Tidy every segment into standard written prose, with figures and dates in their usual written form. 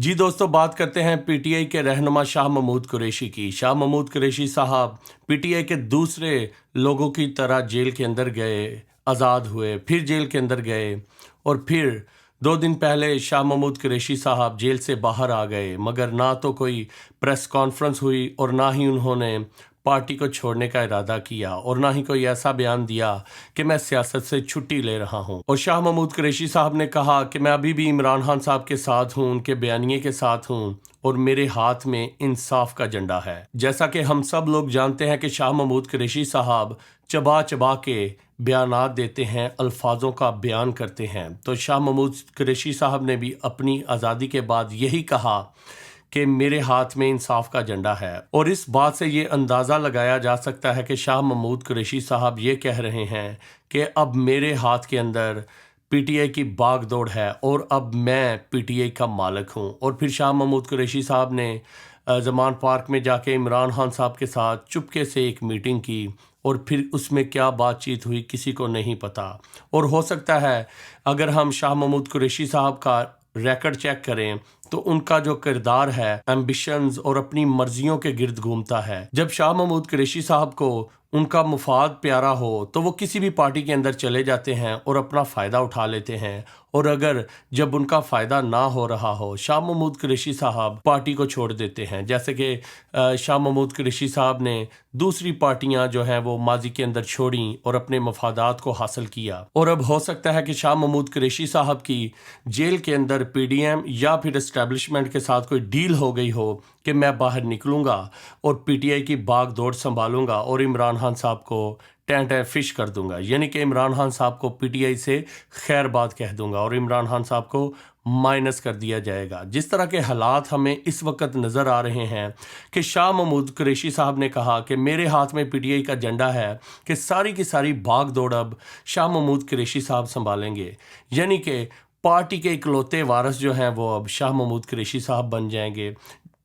جی دوستوں، بات کرتے ہیں پی ٹی آئی کے رہنما شاہ محمود قریشی کی۔ شاہ محمود قریشی صاحب پی ٹی آئی کے دوسرے لوگوں کی طرح جیل کے اندر گئے، آزاد ہوئے، پھر جیل کے اندر گئے، اور پھر 2 دن پہلے شاہ محمود قریشی صاحب جیل سے باہر آ گئے، مگر نہ تو کوئی پریس کانفرنس ہوئی اور نہ ہی انہوں نے پارٹی کو چھوڑنے کا ارادہ کیا، اور نہ ہی کوئی ایسا بیان دیا کہ میں سیاست سے چھٹی لے رہا ہوں۔ اور شاہ محمود قریشی صاحب نے کہا کہ میں ابھی بھی عمران خان صاحب کے ساتھ ہوں، ان کے بیانیے کے ساتھ ہوں، اور میرے ہاتھ میں انصاف کا جھنڈا ہے۔ جیسا کہ ہم سب لوگ جانتے ہیں کہ شاہ محمود قریشی صاحب چبا چبا کے بیانات دیتے ہیں، الفاظوں کا بیان کرتے ہیں، تو شاہ محمود قریشی صاحب نے بھی اپنی آزادی کے بعد یہی کہا کہ میرے ہاتھ میں انصاف کا جھنڈا ہے۔ اور اس بات سے یہ اندازہ لگایا جا سکتا ہے کہ شاہ محمود قریشی صاحب یہ کہہ رہے ہیں کہ اب میرے ہاتھ کے اندر پی ٹی آئی کی باغ دوڑ ہے، اور اب میں پی ٹی آئی کا مالک ہوں۔ اور پھر شاہ محمود قریشی صاحب نے زمان پارک میں جا کے عمران خان صاحب کے ساتھ چپکے سے ایک میٹنگ کی، اور پھر اس میں کیا بات چیت ہوئی کسی کو نہیں پتا۔ اور ہو سکتا ہے اگر ہم شاہ محمود قریشی صاحب کا ریکارڈ چیک کریں تو ان کا جو کردار ہے ایمبیشنز اور اپنی مرضیوں کے گرد گھومتا ہے۔ جب شاہ محمود قریشی صاحب کو ان کا مفاد پیارا ہو تو وہ کسی بھی پارٹی کے اندر چلے جاتے ہیں اور اپنا فائدہ اٹھا لیتے ہیں، اور اگر جب ان کا فائدہ نہ ہو رہا ہو شاہ محمود قریشی صاحب پارٹی کو چھوڑ دیتے ہیں، جیسے کہ شاہ محمود قریشی صاحب نے دوسری پارٹیاں جو ہیں وہ ماضی کے اندر چھوڑیں اور اپنے مفادات کو حاصل کیا۔ اور اب ہو سکتا ہے کہ شاہ محمود قریشی صاحب کی جیل کے اندر پی ڈی ایم یا پھر اسٹیبلشمنٹ کے ساتھ کوئی ڈیل ہو گئی ہو کہ میں باہر نکلوں گا اور پی ٹی آئی کی باغ دوڑ سنبھالوں گا اور عمران خان صاحب کو ٹین فش کر دوں گا، یعنی کہ عمران خان صاحب کو پی ٹی آئی سے خیر بات کہہ دوں گا اور عمران خان صاحب کو مائنس کر دیا جائے گا۔ جس طرح کے حالات ہمیں اس وقت نظر آ رہے ہیں کہ شاہ محمود قریشی صاحب نے کہا کہ میرے ہاتھ میں پی ٹی آئی کا جھنڈا ہے کہ ساری کی ساری باغ دوڑ اب شاہ محمود قریشی صاحب سنبھالیں گے، یعنی کہ پارٹی کے اکلوتے وارث جو ہیں وہ اب شاہ محمود قریشی صاحب بن جائیں گے۔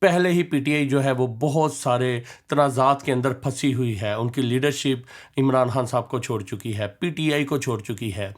پہلے ہی پی ٹی آئی جو ہے وہ بہت سارے تنازعات کے اندر پھنسی ہوئی ہے، ان کی لیڈرشپ عمران خان صاحب کو چھوڑ چکی ہے، پی ٹی آئی کو چھوڑ چکی ہے،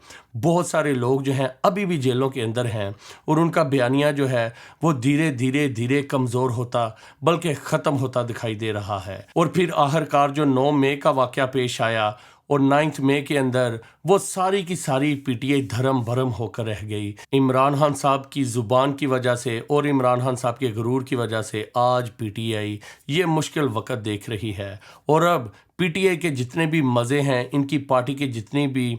بہت سارے لوگ جو ہیں ابھی بھی جیلوں کے اندر ہیں، اور ان کا بیانیہ جو ہے وہ دھیرے دھیرے کمزور ہوتا بلکہ ختم ہوتا دکھائی دے رہا ہے۔ اور پھر آخرکار جو 9 مئی کا واقعہ پیش آیا اور 9 مئی کے اندر وہ ساری کی ساری پی ٹی آئی دھرم بھرم ہو کر رہ گئی، عمران خان صاحب کی زبان کی وجہ سے اور عمران خان صاحب کے غرور کی وجہ سے آج پی ٹی آئی یہ مشکل وقت دیکھ رہی ہے۔ اور اب پی ٹی آئی کے جتنے بھی مزے ہیں، ان کی پارٹی کے جتنی بھی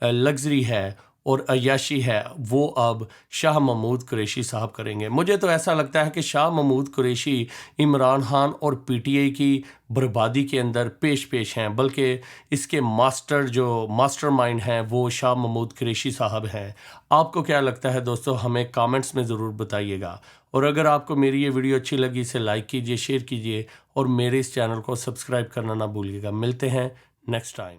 لگژری ہے اور عیاشی ہے، وہ اب شاہ محمود قریشی صاحب کریں گے۔ مجھے تو ایسا لگتا ہے کہ شاہ محمود قریشی عمران خان اور پی ٹی آئی کی بربادی کے اندر پیش ہیں، بلکہ اس کے ماسٹر مائنڈ ہیں وہ شاہ محمود قریشی صاحب ہیں۔ آپ کو کیا لگتا ہے دوستو؟ ہمیں کامنٹس میں ضرور بتائیے گا، اور اگر آپ کو میری یہ ویڈیو اچھی لگی اسے لائک کیجئے، شیئر کیجئے، اور میرے اس چینل کو سبسکرائب کرنا نہ بھولیے گا۔ ملتے ہیں نیکسٹ ٹائم۔